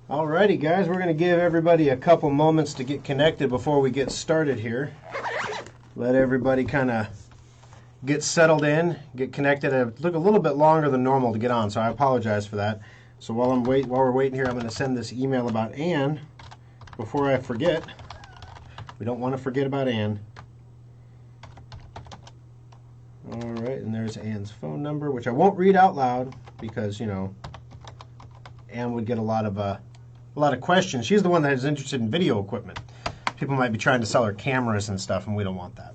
Alrighty, guys, we're going to give everybody a couple moments to get connected before we get started here. Let everybody kind of get settled in, get connected. It took a little bit longer than normal to get on, so I apologize for that. So while we're waiting here, I'm going to send this email about Ann before I forget. We don't want to forget about Ann. All right, and there's Ann's phone number, which I won't read out loud because, you know, Ann would get a lot of questions. She's the one that is interested in video equipment. People might be trying to sell her cameras and stuff, and we don't want that.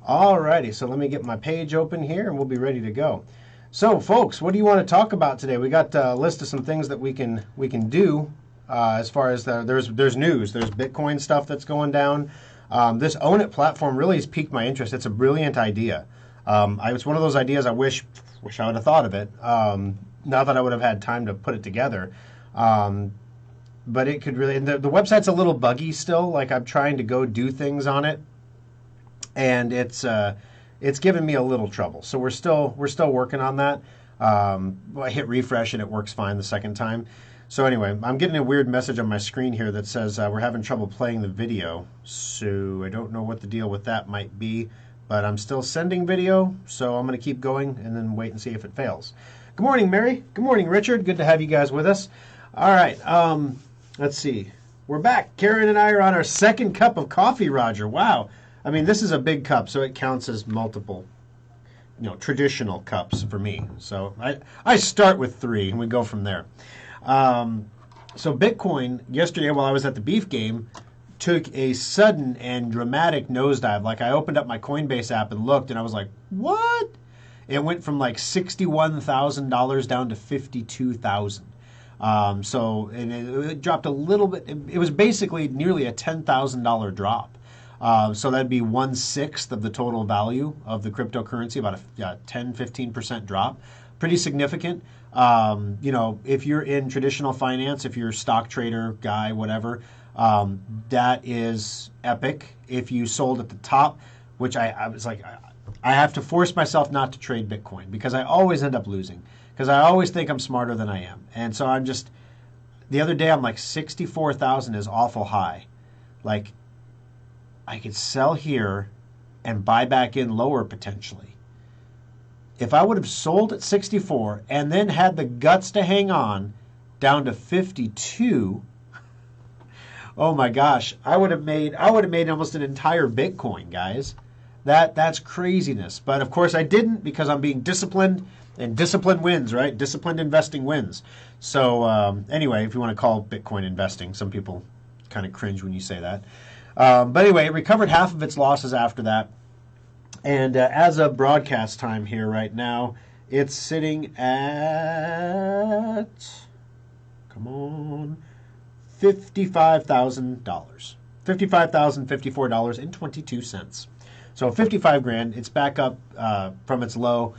All righty, so let me get my page open here, and we'll be ready to go. So, folks, what do you want to talk about today? We got a list of some things that we can do as far as there's news. There's Bitcoin stuff that's going down. This Own It platform really has piqued my interest. It's a brilliant idea. It's one of those ideas I wish I would have thought of it. Not that I would have had time to put it together. But it could really, and the website's a little buggy still. Like, I'm trying to go do things on it, and it's given me a little trouble. So we're still working on that. I hit refresh and it works fine the second time. So anyway, I'm getting a weird message on my screen here that says we're having trouble playing the video. So I don't know what the deal with that might be, but I'm still sending video. So I'm going to keep going and then wait and see if it fails. Good morning, Mary. Good morning, Richard. Good to have you guys with us. All right. Let's see. We're back. Karen and I are on our second cup of coffee, Roger. Wow. I mean, this is a big cup, so it counts as multiple, you know, traditional cups for me. So I start with 3, and we go from there. So Bitcoin, yesterday while I was at the beef game, took a sudden and dramatic nosedive. Like, I opened up my Coinbase app and looked, and I was like, what? It went from like $61,000 down to $52,000. So and it dropped a little bit. It was basically nearly a $10,000 drop. So that'd be 1/6 of the total value of the cryptocurrency, about a 10-15% drop. Pretty significant. You know, if you're in traditional finance, if you're a stock trader, guy, whatever, that is epic. If you sold at the top, which I was like, I have to force myself not to trade Bitcoin because I always end up losing. Because I always think I'm smarter than I am. And so I'm just, the other day I'm like, 64,000 is awful high. Like, I could sell here and buy back in lower potentially. If I would have sold at 64 and then had the guts to hang on down to 52, oh my gosh, I would have made almost an entire Bitcoin, guys. That's craziness. But of course I didn't because I'm being disciplined. And discipline wins, right? Disciplined investing wins. So anyway, if you want to call Bitcoin investing, some people kind of cringe when you say that. But anyway, it recovered half of its losses after that. And as of broadcast time here right now, it's sitting at, come on, $55,000. $55,054.22. So 55 grand. It's back up from its low.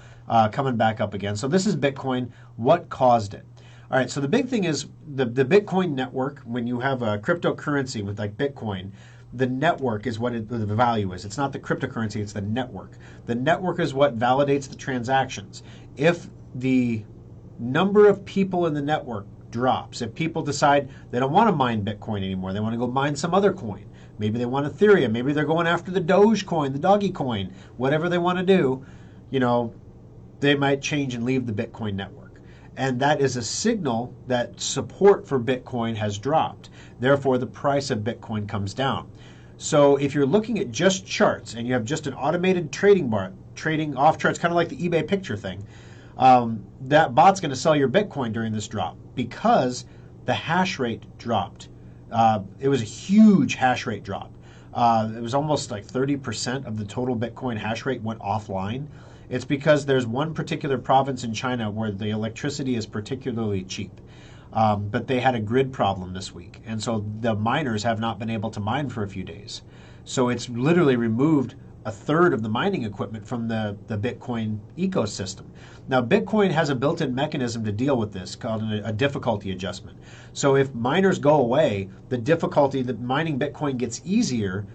Coming back up again. So this is Bitcoin. What caused it? All right, so the big thing is the Bitcoin network. When you have a cryptocurrency with like Bitcoin, the network is what the value is. It's not the cryptocurrency, it's the network. The network is what validates the transactions. If the number of people in the network drops, if people decide they don't want to mine Bitcoin anymore, they want to go mine some other coin, maybe they want Ethereum, maybe they're going after the Dogecoin, the doggy coin, whatever they want to do, you know, they might change and leave the Bitcoin network. And that is a signal that support for Bitcoin has dropped. Therefore, the price of Bitcoin comes down. So if you're looking at just charts and you have just an automated trading bar, trading off charts, kind of like the eBay picture thing, that bot's going to sell your Bitcoin during this drop because the hash rate dropped. It was a huge hash rate drop. It was almost like 30% of the total Bitcoin hash rate went offline. It's because there's one particular province in China where the electricity is particularly cheap. But they had a grid problem this week. And so the miners have not been able to mine for a few days. So it's literally removed a third of the mining equipment from the Bitcoin ecosystem. Now, Bitcoin has a built-in mechanism to deal with this called a difficulty adjustment. So if miners go away, the difficulty that mining Bitcoin gets easier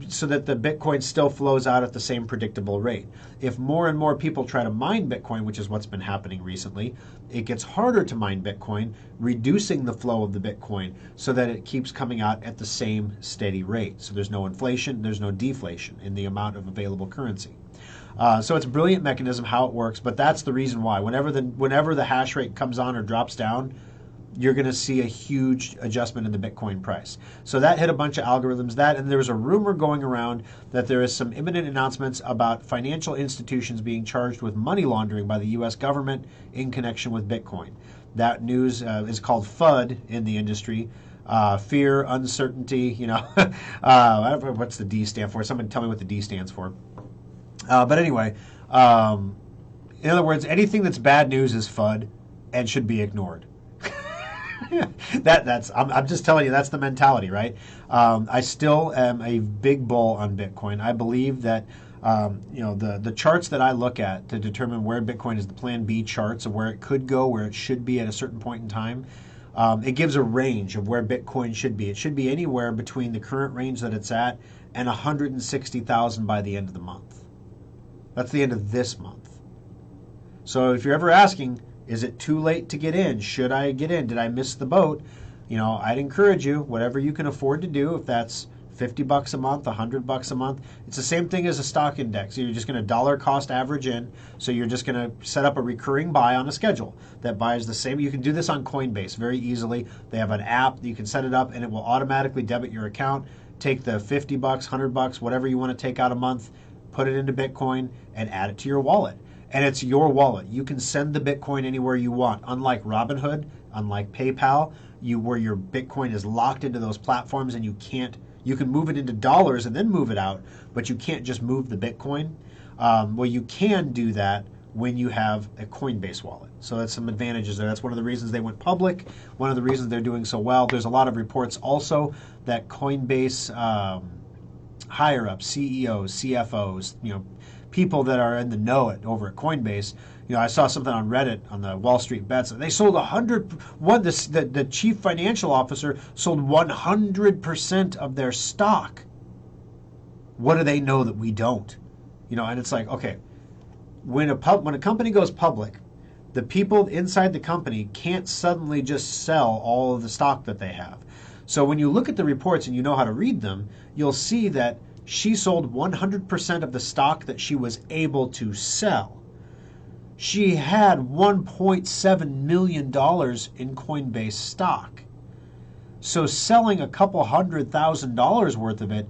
so that the Bitcoin still flows out at the same predictable rate. If more and more people try to mine Bitcoin, which is what's been happening recently, it gets harder to mine Bitcoin, reducing the flow of the Bitcoin so that it keeps coming out at the same steady rate. So there's no inflation, there's no deflation in the amount of available currency. So it's a brilliant mechanism how it works, but that's the reason why. Whenever the hash rate comes on or drops down, you're going to see a huge adjustment in the Bitcoin price. So that hit a bunch of algorithms. And there was a rumor going around that there is some imminent announcements about financial institutions being charged with money laundering by the U.S. government in connection with Bitcoin. That news is called FUD in the industry. Fear, uncertainty, what's the D stand for? Someone tell me what the D stands for. But anyway, in other words, anything that's bad news is FUD and should be ignored. I'm just telling you, that's the mentality, right? I still am a big bull on Bitcoin. I believe that the charts that I look at to determine where Bitcoin is, the Plan B charts of where it could go, where it should be at a certain point in time. It gives a range of where Bitcoin should be. It should be anywhere between the current range that it's at and 160,000 by the end of the month. That's the end of this month. So if you're ever asking, is it too late to get in? Should I get in? Did I miss the boat? I'd encourage you, whatever you can afford to do, if that's $50 a month, $100 a month. It's the same thing as a stock index. You're just going to dollar cost average in. So you're just going to set up a recurring buy on a schedule that buys the same. You can do this on Coinbase very easily. They have an app that you can set it up and it will automatically debit your account. Take the $50, $100, whatever you want to take out a month, put it into Bitcoin and add it to your wallet. And it's your wallet. You can send the Bitcoin anywhere you want. Unlike Robinhood, unlike PayPal, where your Bitcoin is locked into those platforms and you can move it into dollars and then move it out, but you can't just move the Bitcoin. Well, you can do that when you have a Coinbase wallet. So that's some advantages there. That's one of the reasons they went public, one of the reasons they're doing so well. There's a lot of reports also that Coinbase higher-ups, CEOs, CFOs, people that are in the know over at Coinbase. I saw something on Reddit on the Wall Street Bets. They sold the chief financial officer sold 100% of their stock. What do they know that we don't? And it's like, okay, when a company goes public, the people inside the company can't suddenly just sell all of the stock that they have. So when you look at the reports and you know how to read them, you'll see that she sold 100% of the stock that she was able to sell. She had $1.7 million in Coinbase stock. So selling a couple $100,000 worth of it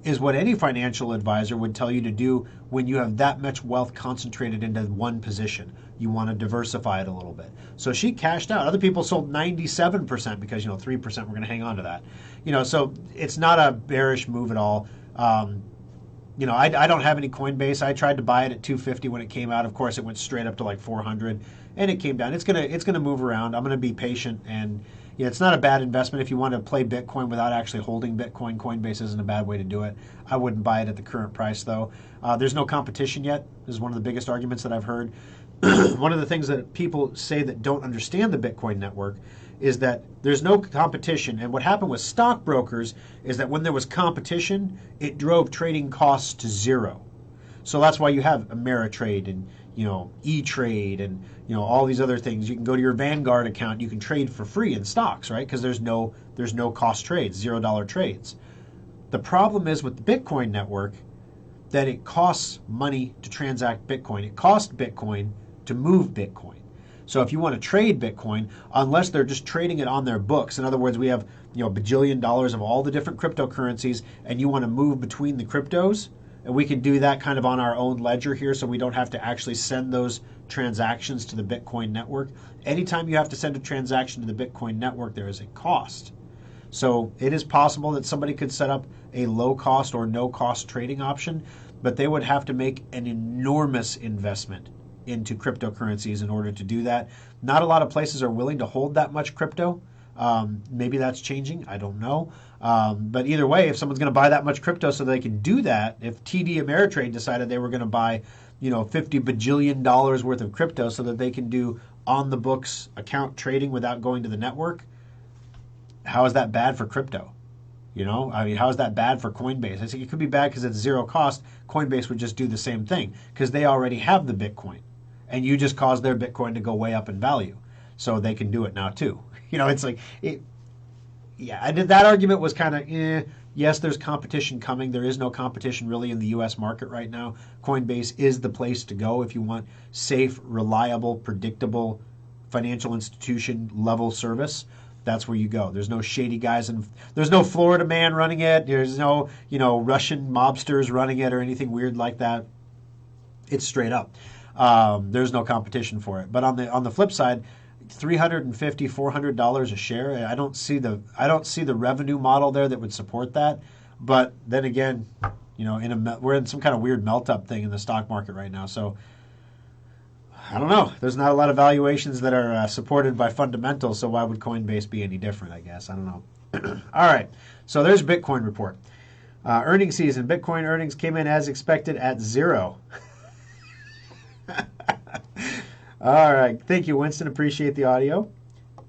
is what any financial advisor would tell you to do when you have that much wealth concentrated into one position. You want to diversify it a little bit. So she cashed out. Other people sold 97% because 3% we're going to hang on to that. So it's not a bearish move at all. I don't have any Coinbase. I tried to buy it at $250 when it came out. Of course, it went straight up to like $400, and it came down. It's gonna move around. I'm gonna be patient, and it's not a bad investment if you want to play Bitcoin without actually holding Bitcoin. Coinbase isn't a bad way to do it. I wouldn't buy it at the current price though. There's no competition yet. This is one of the biggest arguments that I've heard. One of the things that people say that don't understand the Bitcoin network is that there's no competition. And what happened with stockbrokers is that when there was competition, it drove trading costs to zero. So that's why you have Ameritrade and E-Trade and all these other things. You can go to your Vanguard account, you can trade for free in stocks, right? Because there's no cost trades, $0 trades. The problem is with the Bitcoin network that it costs money to transact Bitcoin. It costs Bitcoin to move Bitcoin. So if you want to trade Bitcoin, unless they're just trading it on their books, in other words, we have a bajillion dollars of all the different cryptocurrencies, and you want to move between the cryptos, and we can do that kind of on our own ledger here, so we don't have to actually send those transactions to the Bitcoin network. Anytime you have to send a transaction to the Bitcoin network, there is a cost. So it is possible that somebody could set up a low cost or no cost trading option, but they would have to make an enormous investment into cryptocurrencies in order to do that. Not a lot of places are willing to hold that much crypto. Maybe that's changing. I don't know. But either way, if someone's going to buy that much crypto so they can do that, if TD Ameritrade decided they were going to buy, $50 bajillion worth of crypto so that they can do on the books account trading without going to the network, how is that bad for crypto? You know, I mean, how is that bad for Coinbase? I think it could be bad because it's zero cost. Coinbase would just do the same thing because they already have the Bitcoin, and you just caused their Bitcoin to go way up in value, so they can do it now too. You know, it's like it. Yeah, I did. That argument was kind of yes. There's competition coming. There is no competition really in the U.S. market right now. Coinbase is the place to go if you want safe, reliable, predictable financial institution level service. That's where you go. There's no shady guys, and there's no Florida man running it. There's no Russian mobsters running it or anything weird like that. It's straight up. There's no competition for it. But on the flip side, $350, $400 a share. I don't see the revenue model there that would support that. But then again, we're in some kind of weird melt up thing in the stock market right now. So I don't know. There's not a lot of valuations that are supported by fundamentals, so why would Coinbase be any different, I guess? I don't know. All right. So there's Bitcoin report. Earnings season. Bitcoin earnings came in as expected at 0. All right. Thank you, Winston. Appreciate the audio.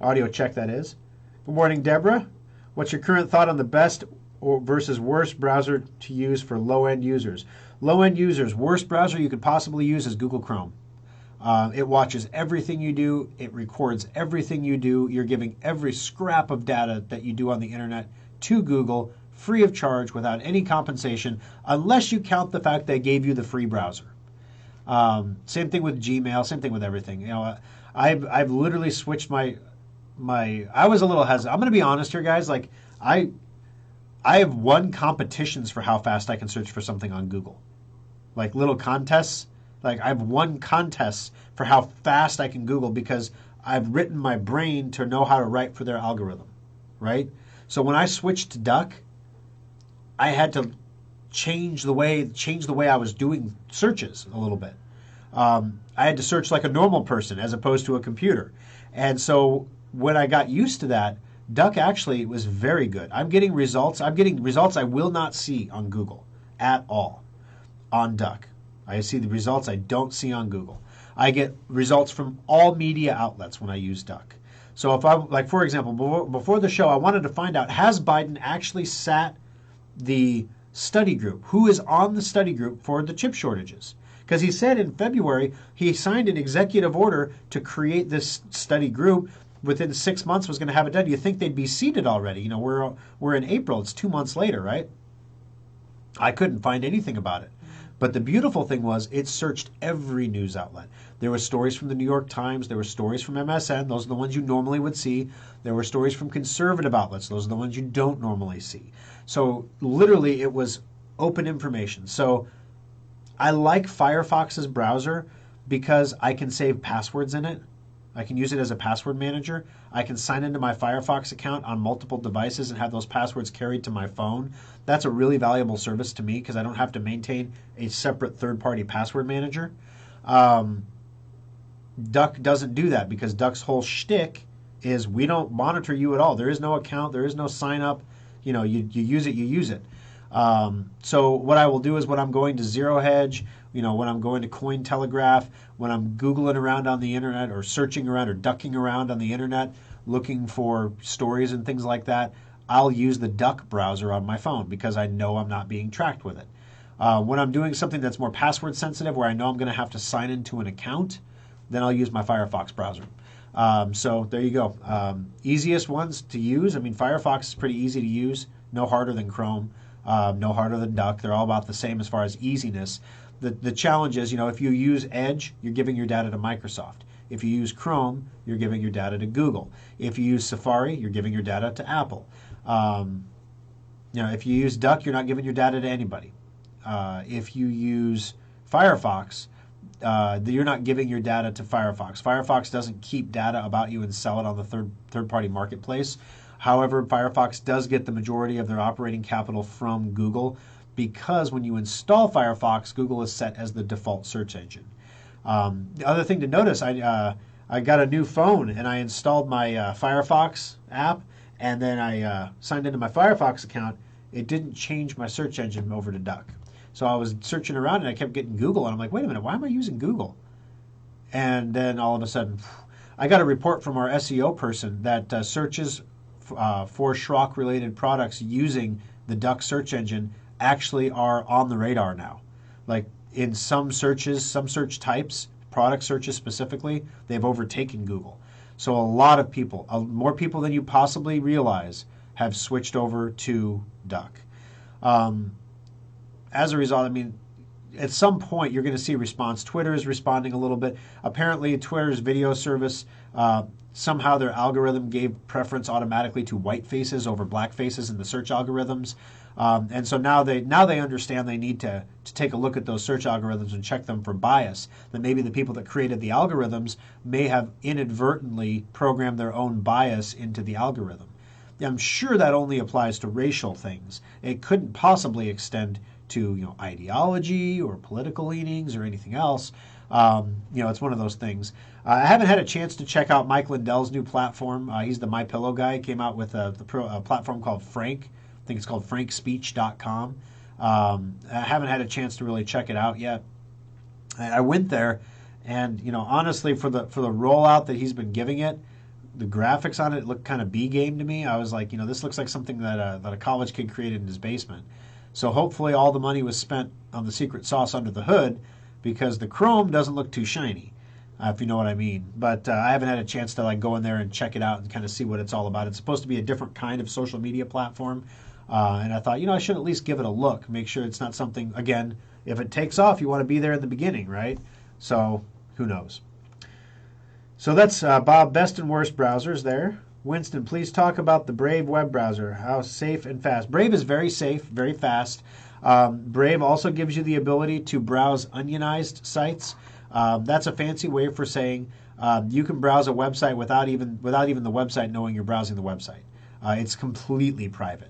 Audio check, that is. Good morning, Deborah. What's your current thought on the best versus worst browser to use for low-end users? Low-end users, worst browser you could possibly use is Google Chrome. It watches everything you do. It records everything you do. You're giving every scrap of data that you do on the internet to Google free of charge without any compensation, unless you count the fact they gave you the free browser. Same thing with Gmail. Same thing with everything. I've literally switched my. I was a little hesitant. I'm going to be honest here, guys. Like I have won competitions for how fast I can search for something on Google, like little contests. Like I've won contests for how fast I can Google because I've written my brain to know how to write for their algorithm, right? So when I switched to Duck, I had to change the way I was doing searches a little bit. I had to search like a normal person as opposed to a computer. And so when I got used to that, Duck actually was very good. I'm getting results I will not see on Google at all on Duck. I see the results I don't see on Google. I get results from all media outlets when I use Duck. So if I, like for example, before the show, I wanted to find out, has Biden actually sat the study group? Who is on the study group for the chip shortages? Because he said in February, he signed an executive order to create this study group. Within 6 months was going to have it done. You think they'd be seated already? We're in April. It's 2 months later, right? I couldn't find anything about it. But the beautiful thing was it searched every news outlet. There were stories from the New York Times. There were stories from MSN. Those are the ones you normally would see. There were stories from conservative outlets. Those are the ones you don't normally see. So literally it was open information. So I like Firefox's browser because I can save passwords in it. I can use it as a password manager. I can sign into my Firefox account on multiple devices and have those passwords carried to my phone. That's a really valuable service to me because I don't have to maintain a separate third-party password manager. Duck doesn't do that because Duck's whole shtick is we don't monitor you at all. There is no account. There is no sign up. You use it, you use it. So what I will do is when I'm going to Zero Hedge, when I'm going to Cointelegraph, when I'm Googling around on the internet or searching around or ducking around on the internet, looking for stories and things like that, I'll use the Duck browser on my phone because I know I'm not being tracked with it. When I'm doing something that's more password sensitive where I know I'm going to have to sign into an account, then I'll use my Firefox browser. So there you go. Easiest ones to use. I mean, Firefox is pretty easy to use, no harder than Chrome, no harder than Duck. They're all about the same as far as easiness. The challenge is, if you use Edge, you're giving your data to Microsoft. If you use Chrome, you're giving your data to Google. If you use Safari, you're giving your data to Apple. If you use Duck, you're not giving your data to anybody. If you use Firefox, you're not giving your data to Firefox. Firefox doesn't keep data about you and sell it on the third-party marketplace. However, Firefox does get the majority of their operating capital from Google because when you install Firefox, Google is set as the default search engine. The other thing to notice, I got a new phone and I installed my Firefox app and then I signed into my Firefox account. It didn't change my search engine over to Duck. So I was searching around and I kept getting Google and I'm like, wait a minute, why am I using Google? And then all of a sudden, I got a report from our SEO person that searches for Schrock related products using the Duck search engine actually are on the radar now. Like in some searches, some search types, product searches specifically, they've overtaken Google. So a lot of people, more people than you possibly realize, have switched over to Duck. As a result, I mean, at some point you're going to see a response. Twitter is responding a little bit. Apparently, Twitter's video service, somehow their algorithm gave preference automatically to white faces over black faces in the search algorithms. And so now they understand they need to take a look at those search algorithms and check them for bias, that maybe the people that created the algorithms may have inadvertently programmed their own bias into the algorithm. I'm sure that only applies to racial things. It couldn't possibly extend to ideology or political leanings or anything else. It's one of those things. I haven't had a chance to check out Mike Lindell's new platform. He's the MyPillow guy. He came out with a platform called Frank. I think it's called frankspeech.com. I haven't had a chance to really check it out yet. I went there, and honestly, for the rollout that he's been giving it, the graphics on it looked kind of B-game to me. I was like, this looks like something that a college kid created in his basement. So hopefully all the money was spent on the secret sauce under the hood, because the chrome doesn't look too shiny, if you know what I mean. But I haven't had a chance to go in there and check it out and kind of see what it's all about. It's supposed to be a different kind of social media platform. And I thought, I should at least give it a look, make sure it's not something, again, if it takes off, you want to be there in the beginning, right? So who knows? So that's Bob, best and worst browsers there. Winston, please talk about the Brave web browser. How safe and fast? Brave is very safe, very fast. Brave also gives you the ability to browse onionized sites. That's a fancy way for saying you can browse a website without even the website knowing you're browsing the website. It's completely private.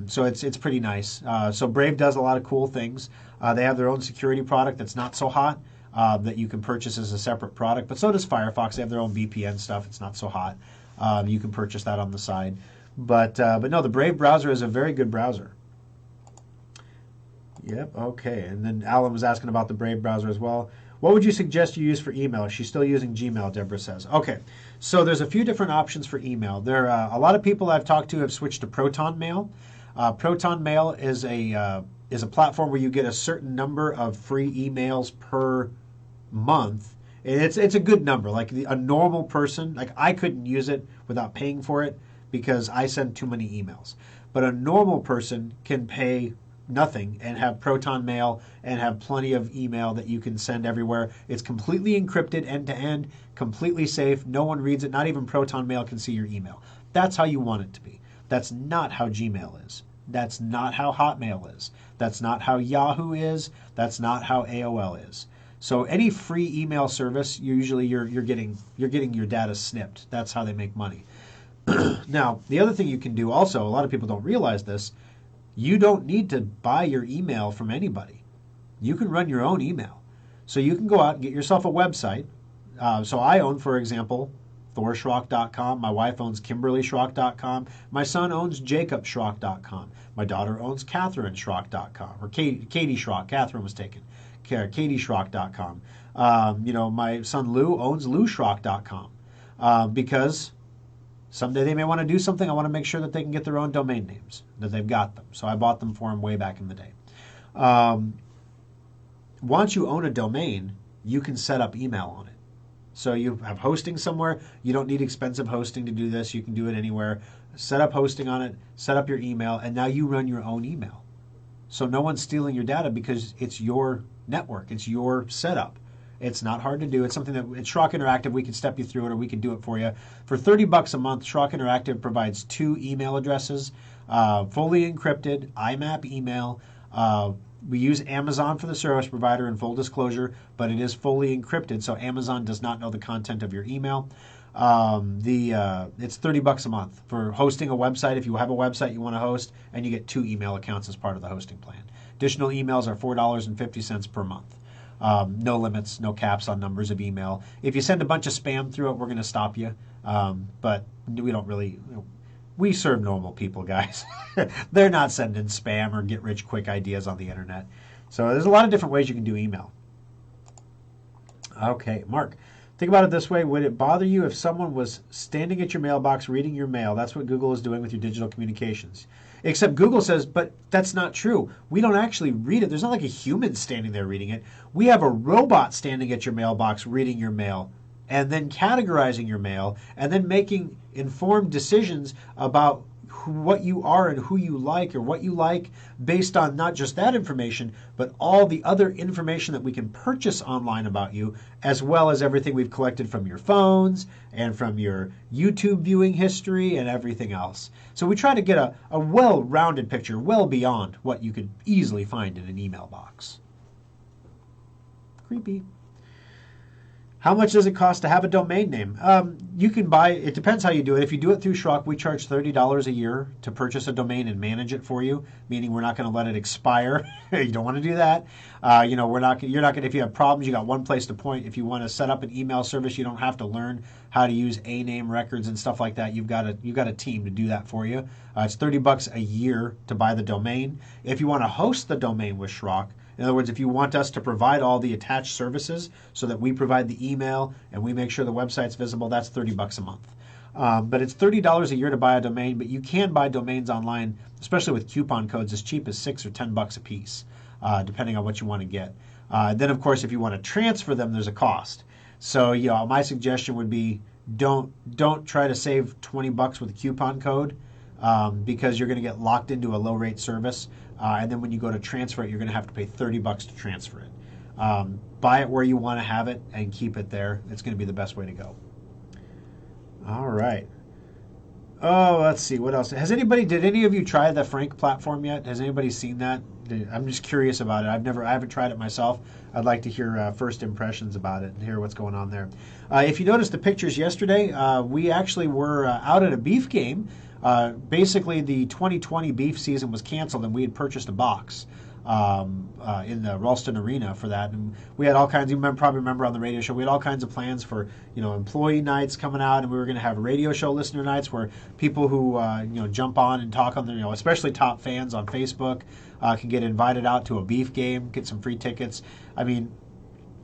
So it's pretty nice. So Brave does a lot of cool things. They have their own security product that's not so hot, that you can purchase as a separate product. But so does Firefox. They have their own VPN stuff. It's not so hot. You can purchase that on the side. But no, the Brave browser is a very good browser. Yep, okay. And then Alan was asking about the Brave browser as well. What would you suggest you use for email? She's still using Gmail, Deborah says. Okay, so there's a few different options for email. There a lot of people I've talked to have switched to Proton Mail. Proton Mail is a platform where you get a certain number of free emails per month. And it's a good number. Like a normal person, like I couldn't use it without paying for it because I send too many emails. But a normal person can pay nothing and have Proton Mail and have plenty of email that you can send everywhere. It's completely encrypted end to end, completely safe. No one reads it. Not even Proton Mail can see your email. That's how you want it to be. That's not how Gmail is. That's not how Hotmail is. That's not how Yahoo is. That's not how AOL is. So any free email service, usually you're getting your data snipped. That's how they make money. Now, the other thing you can do also, a lot of people don't realize this, you don't need to buy your email from anybody. You can run your own email. So you can go out and get yourself a website. So I own, for example, ThorSchrock.com. My wife owns KimberlySchrock.com. My son owns JacobSchrock.com. My daughter owns KatherineSchrock.com. Or Katie Schrock. Catherine was taken. KatieSchrock.com. My son Lou owns LouSchrock.com. Because someday they may want to do something. I want to make sure that they can get their own domain names, that they've got them. So I bought them for them way back in the day. Once you own a domain, you can set up email on it. So you have hosting somewhere. You don't need expensive hosting to do this. You can do it anywhere. Set up hosting on it, set up your email, and now you run your own email. So no one's stealing your data because it's your network. It's your setup. It's not hard to do. It's something that at Schrock Interactive, we can step you through it or we can do it for you. For $30 a month, Schrock Interactive provides 2 email addresses, fully encrypted, IMAP email. We use Amazon for the service provider in full disclosure, but it is fully encrypted, so Amazon does not know the content of your email. It's $30 a month for hosting a website. If you have a website you want to host, and you get 2 email accounts as part of the hosting plan. Additional emails are $4.50 per month. No limits, no caps on numbers of email. If you send a bunch of spam through it, we're going to stop you. But we don't really, we serve normal people, guys. They're not sending spam or get-rich-quick ideas on the internet. So there's a lot of different ways you can do email. Okay, Mark. Think about it this way. Would it bother you if someone was standing at your mailbox reading your mail? That's what Google is doing with your digital communications. Except Google says, but that's not true. We don't actually read it. There's not like a human standing there reading it. We have a robot standing at your mailbox reading your mail and then categorizing your mail and then making informed decisions about what you are and who you like or what you like based on not just that information, but all the other information that we can purchase online about you, as well as everything we've collected from your phones and from your YouTube viewing history and everything else. So we try to get a well-rounded picture, well beyond what you could easily find in an email box. Creepy. How much does it cost to have a domain name? You can buy, it depends how you do it. If you do it through Schrock, we charge $30 a year to purchase a domain and manage it for you, meaning we're not going to let it expire. You don't want to do that. You're not going to, if you have problems, you got one place to point. If you want to set up an email service, you don't have to learn how to use A-name records and stuff like that. You've got a team to do that for you. It's $30 a year to buy the domain. If you want to host the domain with Schrock, in other words, if you want us to provide all the attached services so that we provide the email and we make sure the website's visible, that's $30 a month. But it's $30 a year to buy a domain, but you can buy domains online, especially with coupon codes, as cheap as $6 or $10 a piece, depending on what you want to get. Then, of course, if you want to transfer them, there's a cost. So, my suggestion would be don't try to save $20 with a coupon code because you're going to get locked into a low-rate service. And then when you go to transfer it, you're going to have to pay $30 to transfer it. Buy it where you want to have it and keep it there. It's going to be the best way to go. All right. Oh, let's see. What else? Did any of you try the Frank platform yet? Has anybody seen that? I'm just curious about it. I haven't tried it myself. I'd like to hear first impressions about it and hear what's going on there. If you noticed the pictures yesterday, we actually were out at a beef game. Basically, the 2020 beef season was canceled, and we had purchased a box in the Ralston Arena for that. And we had all kinds. You probably remember on the radio show, we had all kinds of plans for employee nights coming out, and we were going to have radio show listener nights where people who jump on and talk on the especially top fans on Facebook can get invited out to a beef game, get some free tickets. I mean,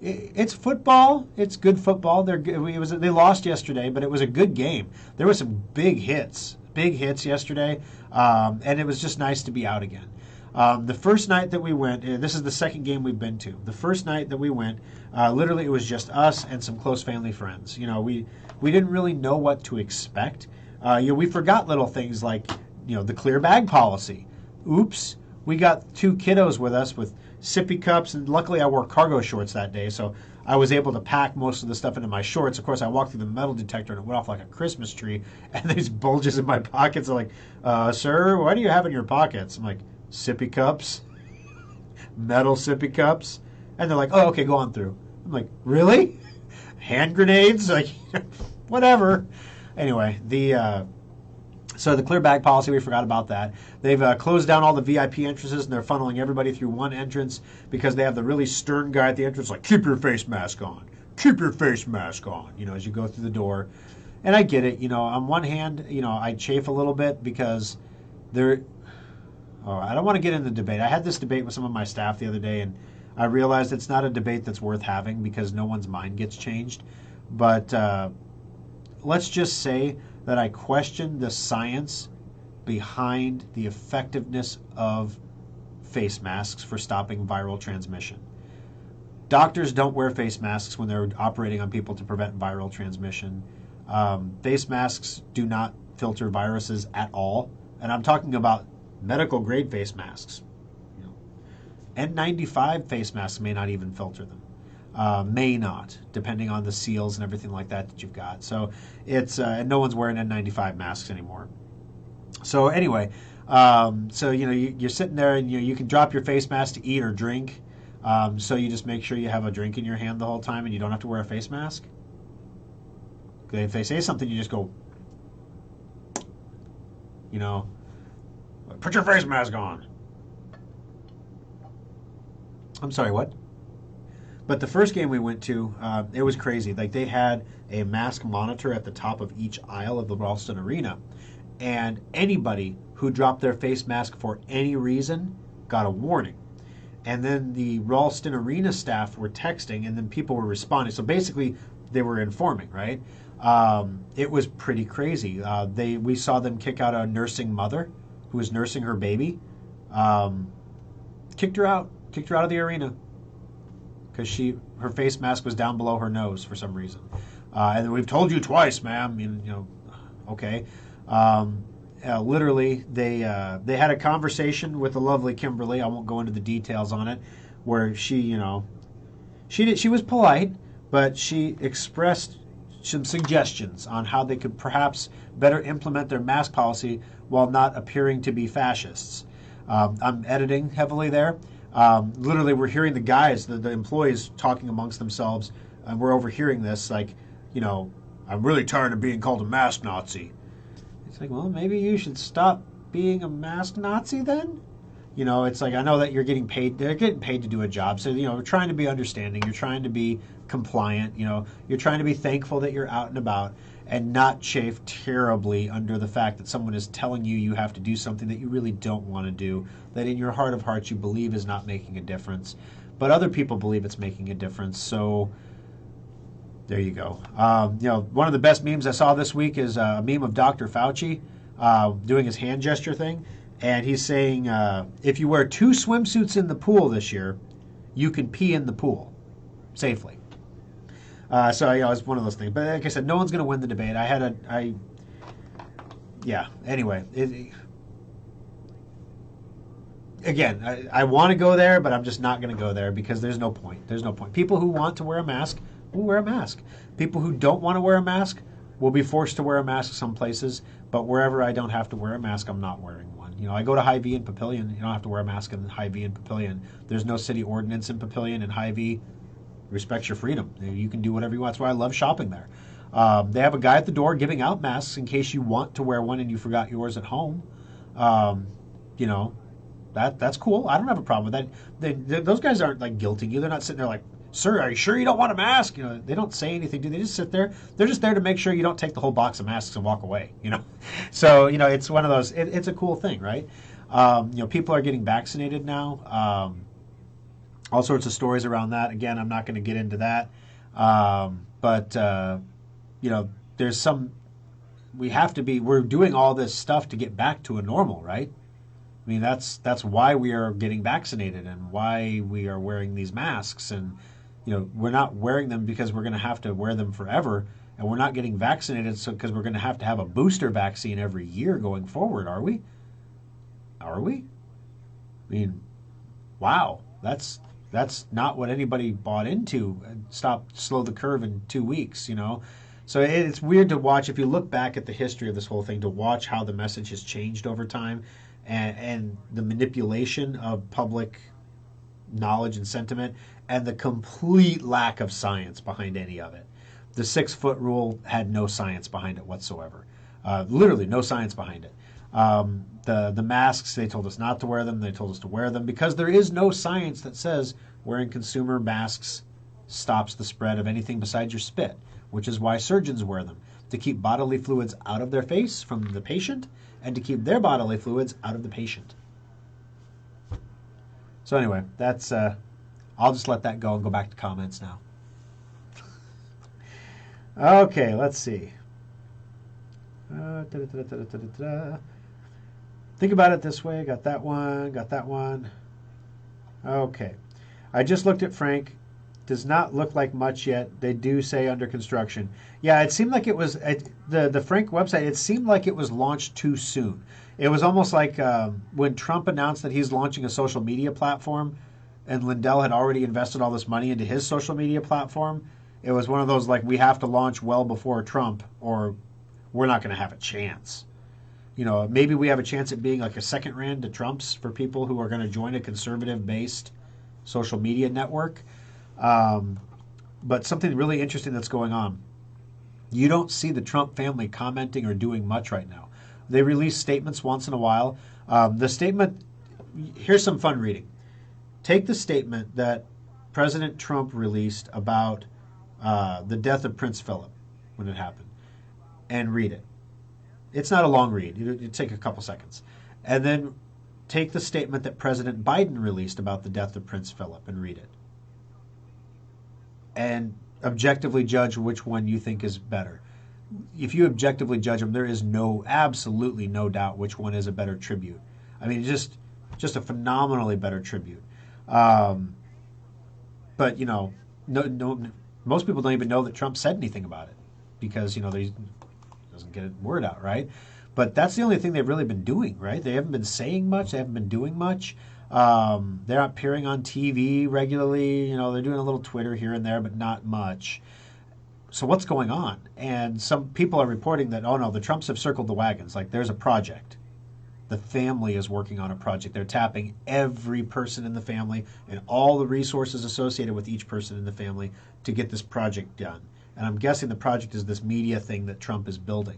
it's football. It's good football. They lost yesterday, but it was a good game. There were some big hits yesterday, and it was just nice to be out again. The first night that we went, this is the second game we've been to. The first night that we went, literally it was just us and some close family friends. We didn't really know what to expect. We forgot little things like the clear bag policy. Oops, we got two kiddos with us with sippy cups, and luckily I wore cargo shorts that day, so I was able to pack most of the stuff into my shorts. Of course, I walked through the metal detector and it went off like a Christmas tree, and there's bulges in my pockets. They're like, sir, what do you have in your pockets? I'm like, sippy cups, metal sippy cups. And they're like, oh, okay, go on through. I'm like, really? Hand grenades? Like, whatever. Anyway, so the clear bag policy, we forgot about that. They've closed down all the VIP entrances, and they're funneling everybody through one entrance because they have the really stern guy at the entrance like, keep your face mask on. Keep your face mask on, as you go through the door. And I get it. On one hand, I chafe a little bit because I don't want to get in the debate. I had this debate with some of my staff the other day, and I realized it's not a debate that's worth having because no one's mind gets changed. But let's just say that I question the science behind the effectiveness of face masks for stopping viral transmission. Doctors don't wear face masks when they're operating on people to prevent viral transmission. Face masks do not filter viruses at all. And I'm talking about medical grade face masks. N95 face masks may not even filter them. May not, depending on the seals and everything like that you've got. So it's and no one's wearing N95 masks anymore. So anyway, you're sitting there and you can drop your face mask to eat or drink. So you just make sure you have a drink in your hand the whole time and you don't have to wear a face mask. Okay, if they say something, you just go, put your face mask on. I'm sorry, what? But the first game we went to, it was crazy. Like, they had a mask monitor at the top of each aisle of the Ralston Arena, and anybody who dropped their face mask for any reason got a warning. and then the Ralston Arena staff were texting, and then people were responding. So basically, they were informing, right? It was pretty crazy. We saw them kick out a nursing mother who was nursing her baby. Kicked her out of the arena because her face mask was down below her nose for some reason. And we've told you twice, ma'am. Okay. Literally, they had a conversation with the lovely Kimberly. I won't go into the details on it, where she was polite, but she expressed some suggestions on how they could perhaps better implement their mask policy while not appearing to be fascists. I'm editing heavily there. Literally, we're hearing the guys, the employees, talking amongst themselves, and we're overhearing this, like, I'm really tired of being called a mask Nazi. It's like, well, maybe you should stop being a mask Nazi then? It's like, I know that you're getting paid. They're getting paid to do a job. So, we're trying to be understanding. You're trying to be compliant. You're trying to be thankful that you're out and about and not chafe terribly under the fact that someone is telling you have to do something that you really don't want to do, that in your heart of hearts you believe is not making a difference. But other people believe it's making a difference. So there you go. One of the best memes I saw this week is a meme of Dr. Fauci doing his hand gesture thing. And he's saying, if you wear 2 swimsuits in the pool this year, you can pee in the pool safely. So it's one of those things. But like I said, no one's going to win the debate. Anyway. I want to go there, but I'm just not going to go there because there's no point. There's no point. People who want to wear a mask will wear a mask. People who don't want to wear a mask will be forced to wear a mask some places, but wherever I don't have to wear a mask, I'm not wearing one. I go to Hy-Vee and Papillion. You don't have to wear a mask in Hy-Vee and Papillion. There's no city ordinance in Papillion, and Hy-Vee respects your freedom. You can do whatever you want. That's why I love shopping there. They have a guy at the door giving out masks in case you want to wear one and you forgot yours at home. That's cool. I don't have a problem with that. Those guys aren't like guilting you. They're not sitting there like, sir, are you sure you don't want a mask? They don't say anything, do they? Just sit there. They're just there to make sure you don't take the whole box of masks and walk away, So, it's one of those, it's a cool thing, right? People are getting vaccinated now. All sorts of stories around that. Again, I'm not going to get into that. There's we're doing all this stuff to get back to a normal, right? I mean, that's why we are getting vaccinated and why we are wearing these masks. And, we're not wearing them because we're going to have to wear them forever. And we're not getting vaccinated because we're going to have a booster vaccine every year going forward, are we? Are we? I mean, wow. That's not what anybody bought into. Slow the curve in 2 weeks, So it's weird to watch, if you look back at the history of this whole thing, to watch how the message has changed over time and the manipulation of public knowledge and sentiment and the complete lack of science behind any of it. The 6-foot rule had no science behind it whatsoever. Literally no science behind it. The masks, they told us not to wear them. They told us to wear them because there is no science that says wearing consumer masks stops the spread of anything besides your spit, which is why surgeons wear them, to keep bodily fluids out of their face from the patient and to keep their bodily fluids out of the patient. So anyway, that's I'll just let that go and go back to comments now. Okay, let's see. Think about it this way. Got that one. Okay. I just looked at Frank. Does not look like much yet. They do say under construction. Yeah, it seemed like it was, the Frank website, it seemed like it was launched too soon. It was almost like when Trump announced that he's launching a social media platform and Lindell had already invested all this money into his social media platform. It was one of those like, we have to launch well before Trump or we're not going to have a chance. Maybe we have a chance at being like a second round to Trump's for people who are going to join a conservative-based social media network. But something really interesting that's going on. You don't see the Trump family commenting or doing much right now. They release statements once in a while. The statement, here's some fun reading. Take the statement that President Trump released about the death of Prince Philip when it happened and read it. It's not a long read. It'll take a couple seconds. And then take the statement that President Biden released about the death of Prince Philip and read it. And objectively judge which one you think is better. If you objectively judge them, there is absolutely no doubt which one is a better tribute. I mean, just a phenomenally better tribute. But no, most people don't even know that Trump said anything about it because he doesn't get a word out, right? But that's the only thing they've really been doing, right? They haven't been saying much. They haven't been doing much. They're appearing on TV regularly. They're doing a little Twitter here and there, but not much. So what's going on? And some people are reporting that, oh no, the Trumps have circled the wagons. Like there's a project. The family is working on a project. They're tapping every person in the family and all the resources associated with each person in the family to get this project done. And I'm guessing the project is this media thing that Trump is building,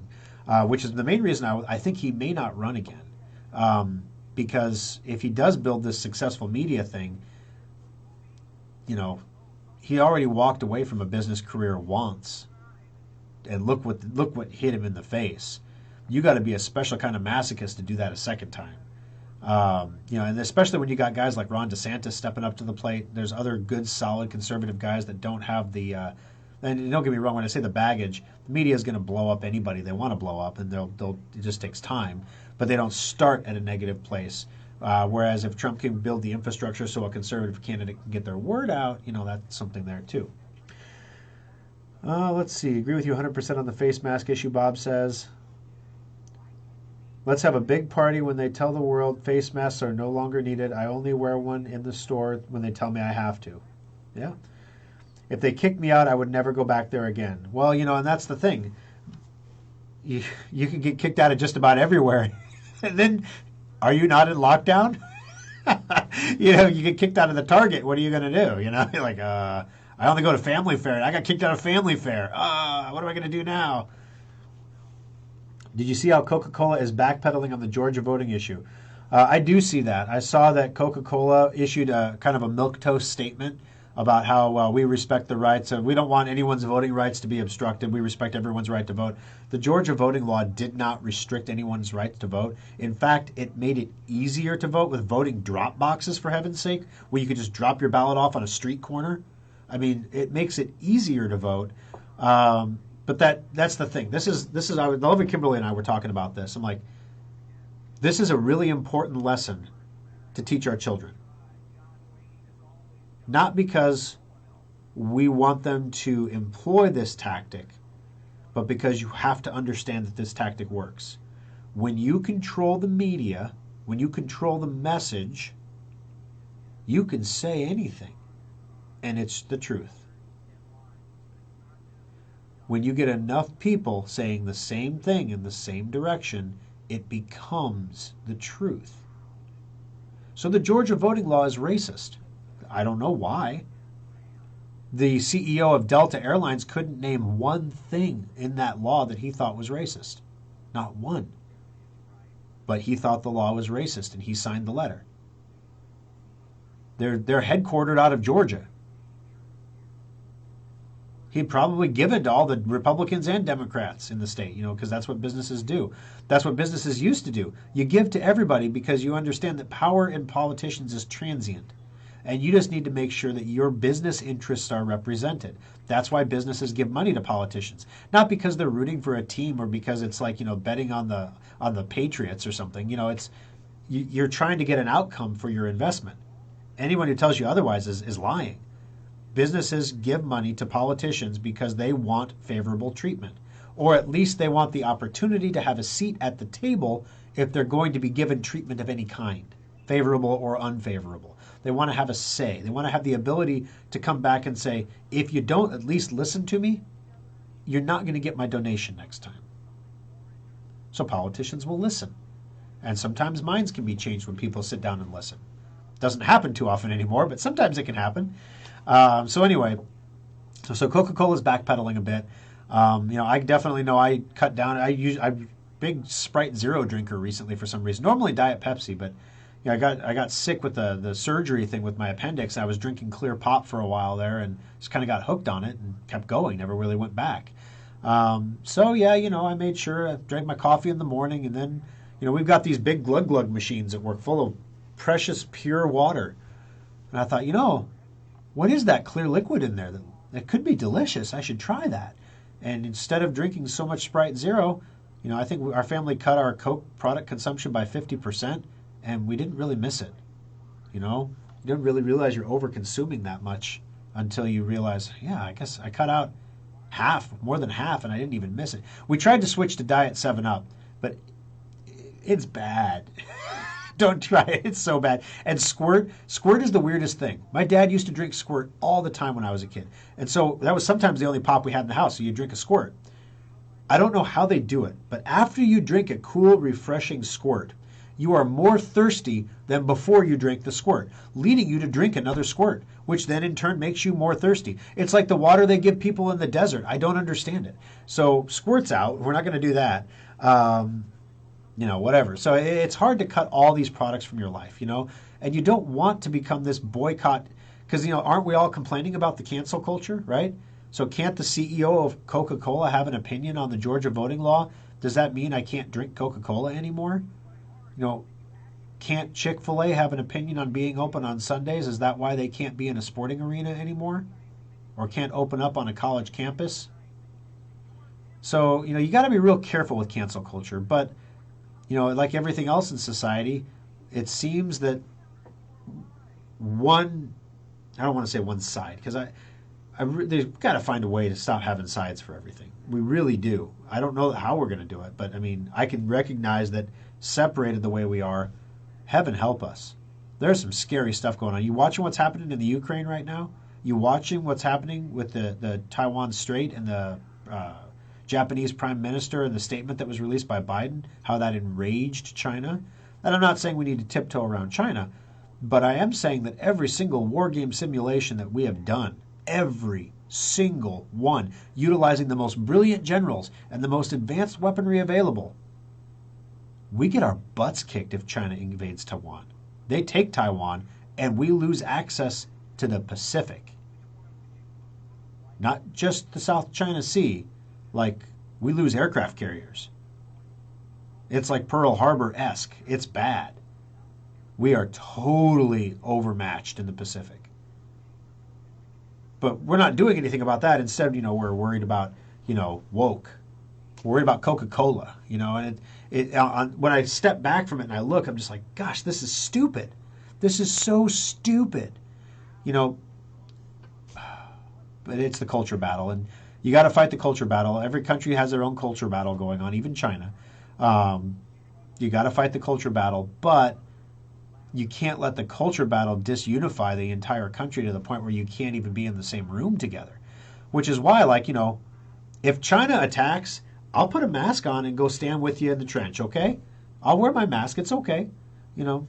which is the main reason I think he may not run again. Because if he does build this successful media thing, he already walked away from a business career once, and look what hit him in the face. You got to be a special kind of masochist to do that a second time. And especially when you got guys like Ron DeSantis stepping up to the plate. There's other good, solid conservative guys that don't have the. And don't get me wrong, when I say the baggage, the media is going to blow up anybody they want to blow up, and it just takes time. But they don't start at a negative place. Whereas if Trump can build the infrastructure so a conservative candidate can get their word out, that's something there too. Let's see. Agree with you 100% on the face mask issue, Bob says. Let's have a big party when they tell the world face masks are no longer needed. I only wear one in the store when they tell me I have to. Yeah. If they kick me out, I would never go back there again. Well, and that's the thing. You can get kicked out of just about everywhere. And then, are you not in lockdown? You get kicked out of the Target. What are you going to do? You're like, I only go to Family Fair. I got kicked out of Family Fair. What am I going to do now? Did you see how CocaCola is backpedaling on the Georgia voting issue? I do see that. I saw that CocaCola issued a kind of a milquetoast statement about how we respect the rights of, we don't want anyone's voting rights to be obstructed. We respect everyone's right to vote. The Georgia voting law did not restrict anyone's right to vote. In fact, it made it easier to vote with voting drop boxes, for heaven's sake, where you could just drop your ballot off on a street corner. I mean, it makes it easier to vote. But that's the thing. This is Lovin Kimberly and I were talking about this. I'm like, this is a really important lesson to teach our children. Not because we want them to employ this tactic, but because you have to understand that this tactic works. When you control the media, when you control the message, you can say anything, and it's the truth. When you get enough people saying the same thing in the same direction, it becomes the truth. So the Georgia voting law is racist. I don't know why. The CEO of Delta Airlines couldn't name one thing in that law that he thought was racist. Not one. But he thought the law was racist, and he signed the letter. They're headquartered out of Georgia. He'd probably give it to all the Republicans and Democrats in the state, because that's what businesses do. That's what businesses used to do. You give to everybody because you understand that power in politicians is transient. And you just need to make sure that your business interests are represented. That's why businesses give money to politicians. Not because they're rooting for a team or because it's like, betting on the Patriots or something. You're trying to get an outcome for your investment. Anyone who tells you otherwise is lying. Businesses give money to politicians because they want favorable treatment. Or at least they want the opportunity to have a seat at the table if they're going to be given treatment of any kind, favorable or unfavorable. They want to have a say. They want to have the ability to come back and say, if you don't at least listen to me, you're not going to get my donation next time. So politicians will listen. And sometimes minds can be changed when people sit down and listen. Doesn't happen too often anymore, but sometimes it can happen. So anyway, so CocaCola is backpedaling a bit. I definitely know I cut down. I'm a big Sprite Zero drinker recently for some reason. Normally Diet Pepsi, but I got sick with the surgery thing with my appendix. I was drinking clear pop for a while there and just kind of got hooked on it and kept going. Never really went back. I made sure I drank my coffee in the morning, and then we've got these big glug glug machines that work full of precious pure water. And I thought, what is that clear liquid in there? That could be delicious. I should try that. And instead of drinking so much Sprite Zero, I think our family cut our Coke product consumption by 50%, and we didn't really miss it. You don't really realize you're over consuming that much until you realize, yeah, I guess I cut out more than half, and I didn't even miss it. We tried to switch to Diet 7-Up, but it's bad. Don't try it. It's so bad. And Squirt is the weirdest thing. My dad used to drink Squirt all the time when I was a kid. And so that was sometimes the only pop we had in the house, so you drink a Squirt. I don't know how they do it, but after you drink a cool, refreshing Squirt, you are more thirsty than before you drank the Squirt, leading you to drink another Squirt, which then in turn makes you more thirsty. It's like the water they give people in the desert. I don't understand it. So Squirt's out. We're not going to do that. Whatever. So it's hard to cut all these products from your life, and you don't want to become this boycott because, aren't we all complaining about the cancel culture, right? So can't the CEO of CocaCola have an opinion on the Georgia voting law? Does that mean I can't drink Coca-Cola anymore? Can't Chick-fil-A have an opinion on being open on Sundays? Is that why they can't be in a sporting arena anymore? Or can't open up on a college campus? So, you got to be real careful with cancel culture. But, like everything else in society, it seems that I don't want to say one side, because they've got to find a way to stop having sides for everything. We really do. I don't know how we're going to do it, but I can recognize that separated the way we are, heaven help us. There's some scary stuff going on. You watching what's happening in the Ukraine right now? You watching what's happening with the Taiwan Strait and the Japanese Prime Minister and the statement that was released by Biden, how that enraged China? And I'm not saying we need to tiptoe around China, but I am saying that every single war game simulation that we have done, every single one, utilizing the most brilliant generals and the most advanced weaponry available, we get our butts kicked if China invades Taiwan. They take Taiwan, and we lose access to the Pacific. Not just the South China Sea, like we lose aircraft carriers. It's like Pearl Harbor-esque. It's bad. We are totally overmatched in the Pacific. But we're not doing anything about that. Instead, we're worried about, woke. We're worried about Coca-Cola, and when I step back from it and I look, I'm just like, gosh, this is stupid. This is so stupid. But it's the culture battle, and you got to fight the culture battle. Every country has their own culture battle going on, even China. You got to fight the culture battle, but you can't let the culture battle disunify the entire country to the point where you can't even be in the same room together. Which is why, if China attacks, I'll put a mask on and go stand with you in the trench, okay? I'll wear my mask. It's okay. Do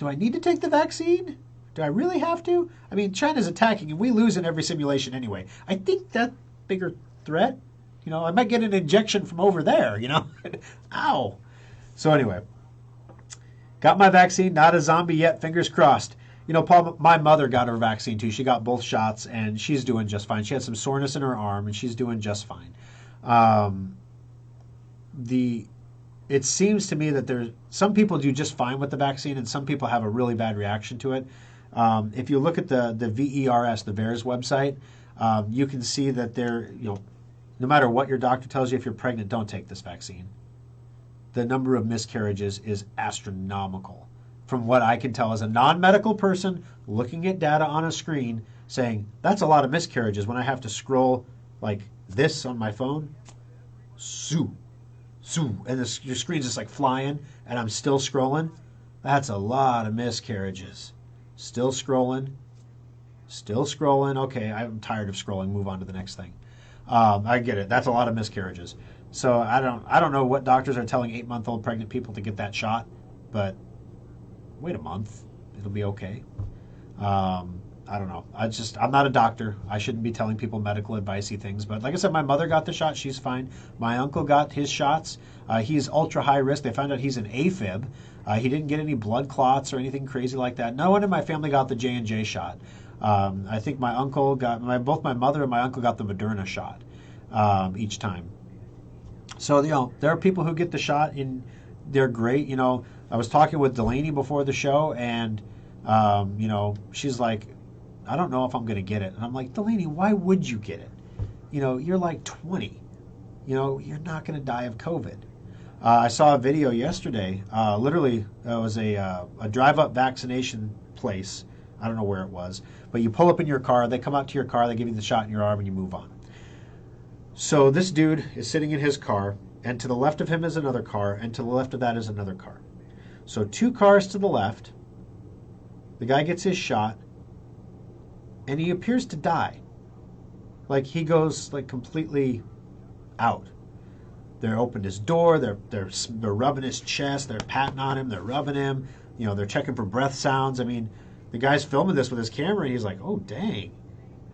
I need to take the vaccine? Do I really have to? China's attacking, and we lose in every simulation anyway. I think that bigger threat. I might get an injection from over there, Ow. So anyway, got my vaccine. Not a zombie yet. Fingers crossed. Paul, my mother got her vaccine too. She got both shots, and she's doing just fine. She had some soreness in her arm, and she's doing just fine. It seems to me that there's some people do just fine with the vaccine, and some people have a really bad reaction to it. If you look at the VERS, the VAERS website, you can see that no matter what your doctor tells you, if you're pregnant, don't take this vaccine. The number of miscarriages is astronomical. From what I can tell as a non-medical person looking at data on a screen, saying that's a lot of miscarriages when I have to scroll like this on my phone. And your screen's just like flying, and I'm still scrolling. That's a lot of miscarriages. Still scrolling. Okay, I'm tired of scrolling. Move on to the next thing. I get it. That's a lot of miscarriages. So I don't know what doctors are telling 8-month-old pregnant people to get that shot, but wait a month, it'll be okay. I don't know. I'm not a doctor. I shouldn't be telling people medical advicey things. But like I said, my mother got the shot. She's fine. My uncle got his shots. He's ultra high risk. They found out he's an AFib. He didn't get any blood clots or anything crazy like that. No one in my family got the J&J shot. I think my uncle got, both my mother and my uncle got the Moderna shot each time. So, there are people who get the shot and they're great. I was talking with Delaney before the show, and she's like, I don't know if I'm going to get it. And I'm like, Delaney, why would you get it? You're like 20. You're not going to die of COVID. I saw a video yesterday. Literally, it was a drive-up vaccination place. I don't know where it was. But you pull up in your car, they come out to your car, they give you the shot in your arm, and you move on. So this dude is sitting in his car, and to the left of him is another car, and to the left of that is another car. So 2 cars to the left, the guy gets his shot, and he appears to die. Like he goes like completely out. They're opened his door, they're rubbing his chest, they're patting on him, they're rubbing him, they're checking for breath sounds. I mean, the guy's filming this with his camera, and he's like, oh, dang,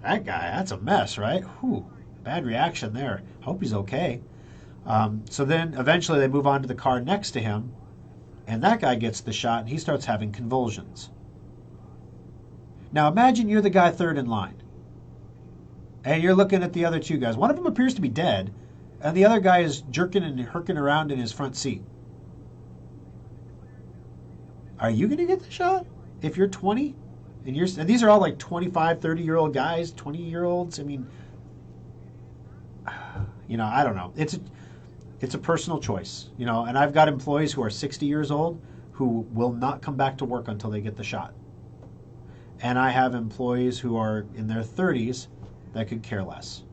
that guy, that's a mess, right? Whew, bad reaction there. Hope he's okay. So then eventually they move on to the car next to him, and that guy gets the shot, and he starts having convulsions. Now imagine you're the guy third in line, and you're looking at the other 2 guys. One of them appears to be dead, and the other guy is jerking and herking around in his front seat. Are you going to get the shot if you're 20? And these are all like 25, 30-year-old guys, 20-year-olds. I mean, I don't know. It's a personal choice, and I've got employees who are 60 years old who will not come back to work until they get the shot. And I have employees who are in their 30s that could care less.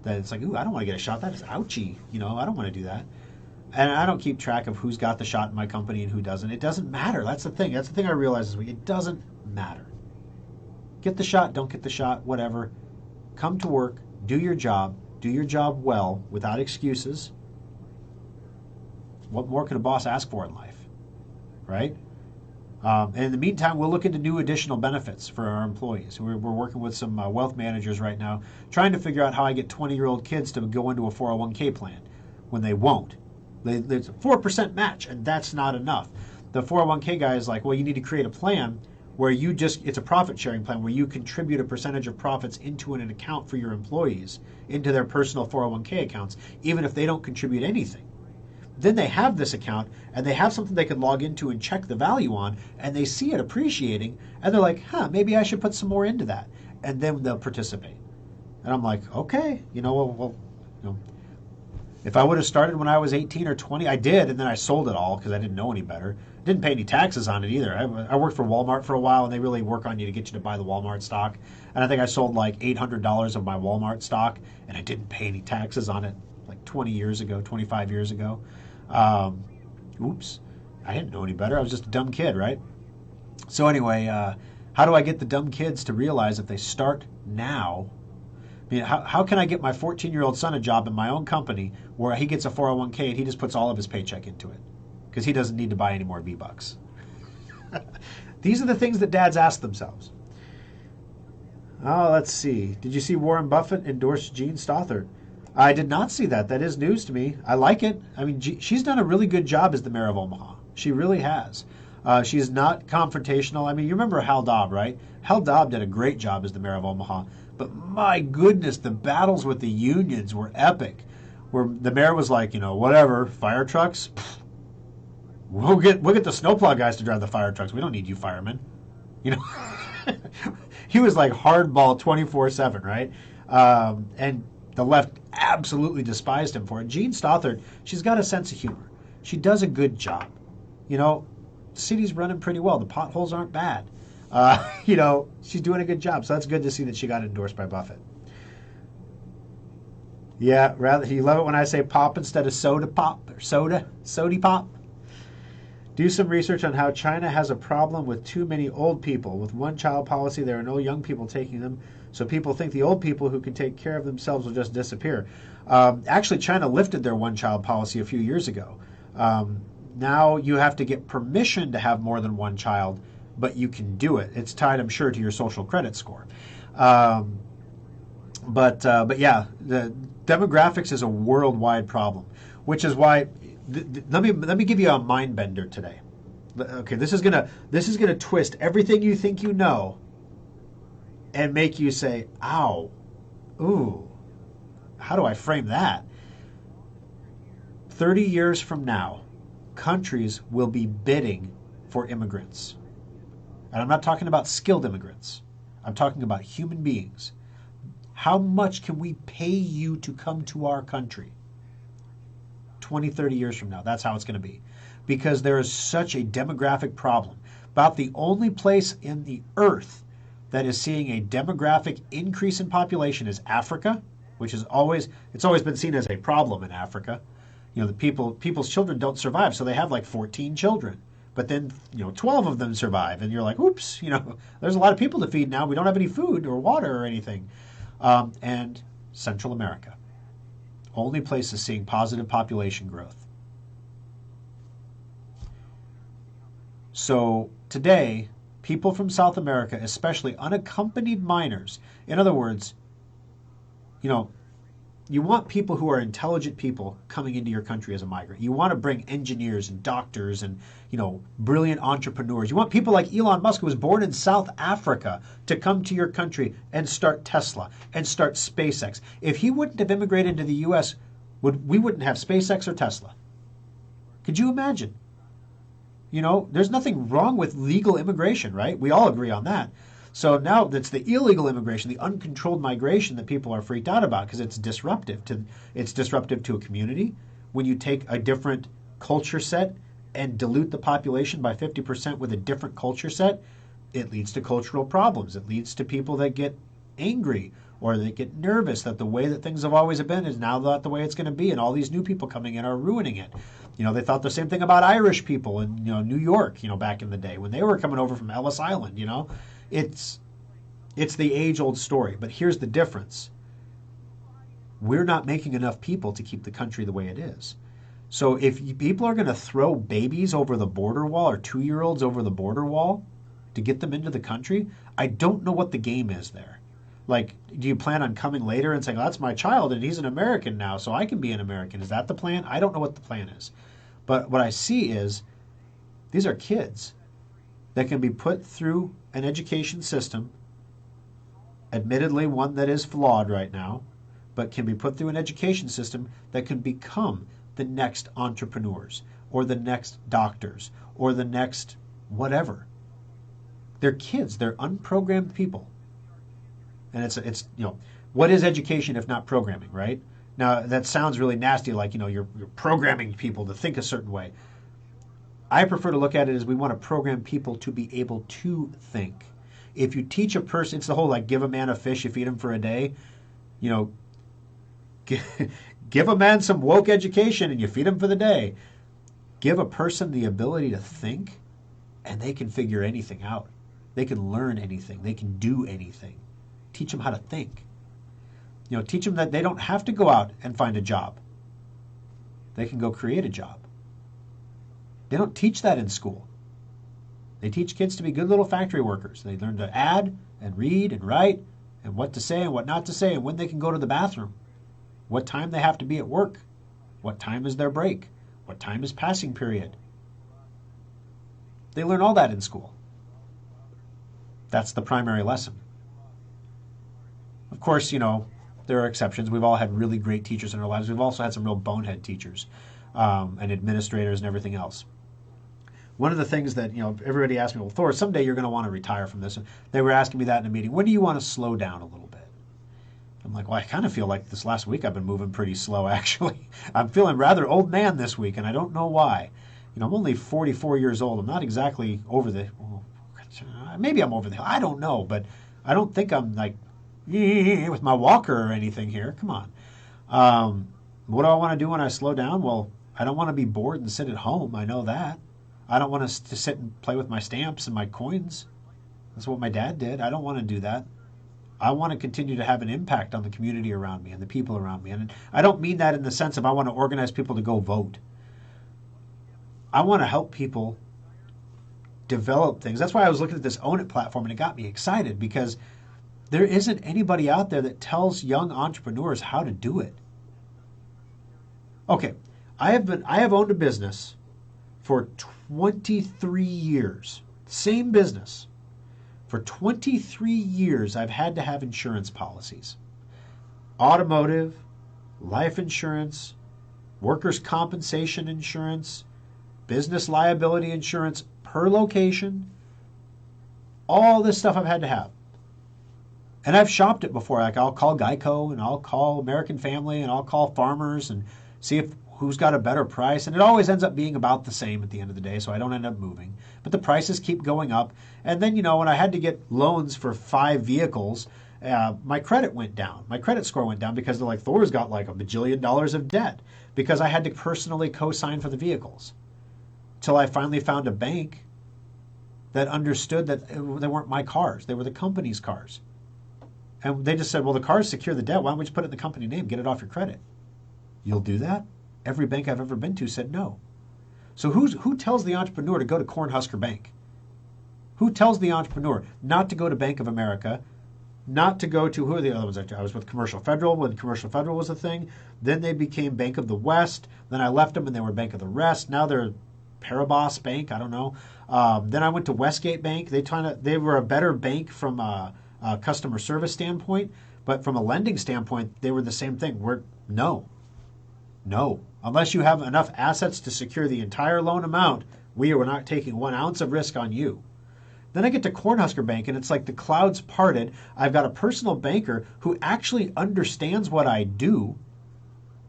That it's like, ooh, I don't want to get a shot. That is ouchy. I don't want to do that. And I don't keep track of who's got the shot in my company and who doesn't. It doesn't matter. That's the thing. That's the thing I realized this week. It doesn't matter. Get the shot, don't get the shot, whatever. Come to work, do your job well, without excuses. What more could a boss ask for in life, right? And in the meantime, we'll look into new additional benefits for our employees. We're working with some wealth managers right now, trying to figure out how I get 20-year-old kids to go into a 401k plan when they won't. There's a 4% match, and that's not enough. The 401k guy is like, well, you need to create a plan where it's a profit-sharing plan where you contribute a percentage of profits into an account for your employees, into their personal 401k accounts, even if they don't contribute anything. Then they have this account, and they have something they can log into and check the value on, and they see it appreciating, and they're like, maybe I should put some more into that. And then they'll participate. And I'm like, okay, if I would have started when I was 18 or 20, I did, and then I sold it all because I didn't know any better. Didn't pay any taxes on it either. I worked for Walmart for a while, and they really work on you to get you to buy the Walmart stock. And I think I sold like $800 of my Walmart stock, and I didn't pay any taxes on it like 20 years ago, 25 years ago. Oops, I didn't know any better. I was just a dumb kid, right? So anyway, how do I get the dumb kids to realize if they start now? I mean, how can I get my 14-year-old son a job in my own company where he gets a 401k and he just puts all of his paycheck into it because he doesn't need to buy any more V-Bucks? These are the things that dads ask themselves. Oh, let's see. Did you see Warren Buffett endorse Gene Stothert? I did not see that. That is news to me. I like it. I mean, she's done a really good job as the mayor of Omaha. She really has. She's not confrontational. I mean, you remember Hal Daub, right? Hal Daub did a great job as the mayor of Omaha. But my goodness, the battles with the unions were epic. Where the mayor was like, whatever, fire trucks, we'll get the snowplow guys to drive the fire trucks. We don't need you firemen. He was like hardball 24/7, right? And the left absolutely despised him for it. Gene Stothert, she's got a sense of humor. She does a good job. The city's running pretty well. The potholes aren't bad. She's doing a good job. So that's good to see that she got endorsed by Buffett. Yeah, you love it when I say pop instead of soda pop or sody pop. Do some research on how China has a problem with too many old people. With one-child policy, there are no young people taking them, so people think the old people who can take care of themselves will just disappear. Actually, China lifted their one-child policy a few years ago. Now you have to get permission to have more than one child, but you can do it. It's tied, I'm sure, to your social credit score. But yeah, the demographics is a worldwide problem, which is why let me give you a mind bender today. Okay, this is gonna twist everything you think you know and make you say, "Ow, ooh." How do I frame that? 30 years from now, countries will be bidding for immigrants. And I'm not talking about skilled immigrants. I'm talking about human beings. How much can we pay you to come to our country? 20, 30 years from now, that's how it's going to be. Because there is such a demographic problem. About the only place in the earth that is seeing a demographic increase in population is Africa, which is it's always been seen as a problem in Africa. You know, the people's children don't survive, so they have like 14 children. But then, 12 of them survive, and you're like, oops, there's a lot of people to feed now. We don't have any food or water or anything. And Central America, only places seeing positive population growth. So today, people from South America, especially unaccompanied minors, in other words, you want people who are intelligent people coming into your country as a migrant. You want to bring engineers and doctors and, brilliant entrepreneurs. You want people like Elon Musk, who was born in South Africa, to come to your country and start Tesla and start SpaceX. If he wouldn't have immigrated to the U.S., we wouldn't have SpaceX or Tesla. Could you imagine? There's nothing wrong with legal immigration, right? We all agree on that. So now that's the illegal immigration, the uncontrolled migration that people are freaked out about because it's disruptive to a community. When you take a different culture set and dilute the population by 50% with a different culture set, it leads to cultural problems. It leads to people that get angry or they get nervous that the way that things have always been is now not the way it's going to be, and all these new people coming in are ruining it. They thought the same thing about Irish people in New York, back in the day when they were coming over from Ellis Island. It's the age-old story, but here's the difference. We're not making enough people to keep the country the way it is. So if people are going to throw babies over the border wall or 2-year-olds over the border wall to get them into the country, I don't know what the game is there. Like, do you plan on coming later and saying, oh, that's my child and he's an American now, so I can be an American? Is that the plan? I don't know what the plan is. But what I see is these are kids that can be put through an education system, admittedly one that is flawed right now, but can be put through an education system that can become the next entrepreneurs or the next doctors or the next whatever. They're kids. They're unprogrammed people. And it's what is education if not programming, right? Now, that sounds really nasty, like, you're programming people to think a certain way. I prefer to look at it as we want to program people to be able to think. If you teach a person, it's the whole, like, give a man a fish, you feed him for a day. Give a man some woke education and you feed him for the day. Give a person the ability to think, and they can figure anything out. They can learn anything. They can do anything. Teach them how to think. Teach them that they don't have to go out and find a job. They can go create a job. They don't teach that in school. They teach kids to be good little factory workers. They learn to add and read and write and what to say and what not to say and when they can go to the bathroom, what time they have to be at work, what time is their break, what time is passing period. They learn all that in school. That's the primary lesson. Of course, there are exceptions. We've all had really great teachers in our lives. We've also had some real bonehead teachers and administrators and everything else. One of the things that, everybody asked me, well, Thor, someday you're going to want to retire from this. And they were asking me that in a meeting. When do you want to slow down a little bit? I'm like, well, I kind of feel like this last week I've been moving pretty slow, actually. I'm feeling rather old man this week, and I don't know why. I'm only 44 years old. I'm not exactly over the, maybe I'm over the hill. I don't know, but I don't think I'm like with my walker or anything here. Come on. What do I want to do when I slow down? Well, I don't want to be bored and sit at home. I know that. I don't want to sit and play with my stamps and my coins. That's what my dad did. I don't want to do that. I want to continue to have an impact on the community around me and the people around me. And I don't mean that in the sense of I want to organize people to go vote. I want to help people develop things. That's why I was looking at this Own It platform, and it got me excited because there isn't anybody out there that tells young entrepreneurs how to do it. Okay, I have owned a business for 23 years. Same business. For 23 years, I've had to have insurance policies. Automotive, life insurance, workers' compensation insurance, business liability insurance per location, all this stuff I've had to have. And I've shopped it before. Like I'll call Geico and I'll call American Family and I'll call Farmers and see if who's got a better price. And it always ends up being about the same at the end of the day, so I don't end up moving. But the prices keep going up. And then, when I had to get loans for 5 vehicles, my credit went down. My credit score went down because they're like, Thor's got like $1 bajillion of debt because I had to personally co-sign for the vehicles. Till I finally found a bank that understood that they weren't my cars. They were the company's cars. And they just said, well, the cars secure the debt. Why don't we just put it in the company name, get it off your credit? You'll do that? Every bank I've ever been to said no. So who tells the entrepreneur to go to Cornhusker Bank? Who tells the entrepreneur not to go to Bank of America, not to go to, who are the other ones? I was with Commercial Federal when Commercial Federal was a thing. Then they became Bank of the West. Then I left them and they were Bank of the Rest. Now they're Paribas Bank, I don't know. Then I went to Westgate Bank. They were a better bank from a customer service standpoint, but from a lending standpoint, they were the same thing. No. Unless you have enough assets to secure the entire loan amount, we are not taking 1 ounce of risk on you. Then I get to Cornhusker Bank, and it's like the clouds parted. I've got a personal banker who actually understands what I do,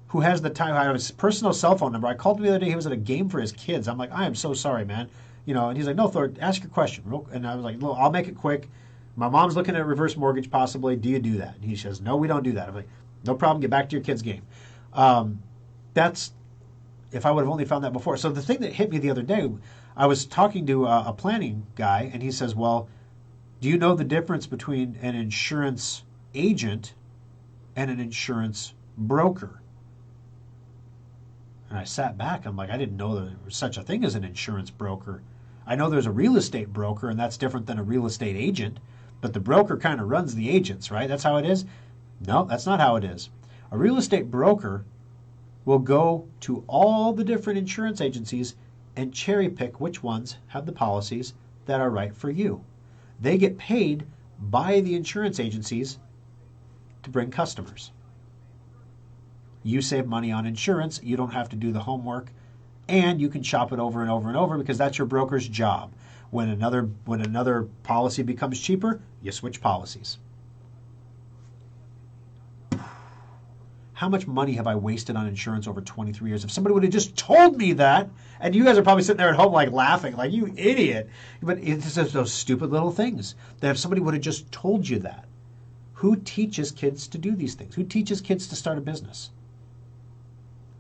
who has the time. I have his personal cell phone number. I called him the other day. He was at a game for his kids. I'm like, I am so sorry, man. And he's like, no, Thor, ask your question. And I was like, well, I'll make it quick. My mom's looking at a reverse mortgage possibly. Do you do that? And he says, no, we don't do that. I'm like, no problem. Get back to your kid's game. That's if I would have only found that before. So the thing that hit me the other day, I was talking to a planning guy, and he says, well, do you know the difference between an insurance agent and an insurance broker? And I sat back. I'm like, I didn't know there was such a thing as an insurance broker. I know there's a real estate broker, and that's different than a real estate agent, but the broker kind of runs the agents, right? That's how it is? No, that's not how it is. A real estate broker will go to all the different insurance agencies and cherry pick which ones have the policies that are right for you. They get paid by the insurance agencies to bring customers. You save money on insurance, you don't have to do the homework, and you can shop it over and over and over because that's your broker's job. When another policy becomes cheaper, you switch policies. How much money have I wasted on insurance over 23 years? If somebody would have just told me that, and you guys are probably sitting there at home like laughing, like, you idiot. But it's just those stupid little things that if somebody would have just told you that. Who teaches kids to do these things? Who teaches kids to start a business?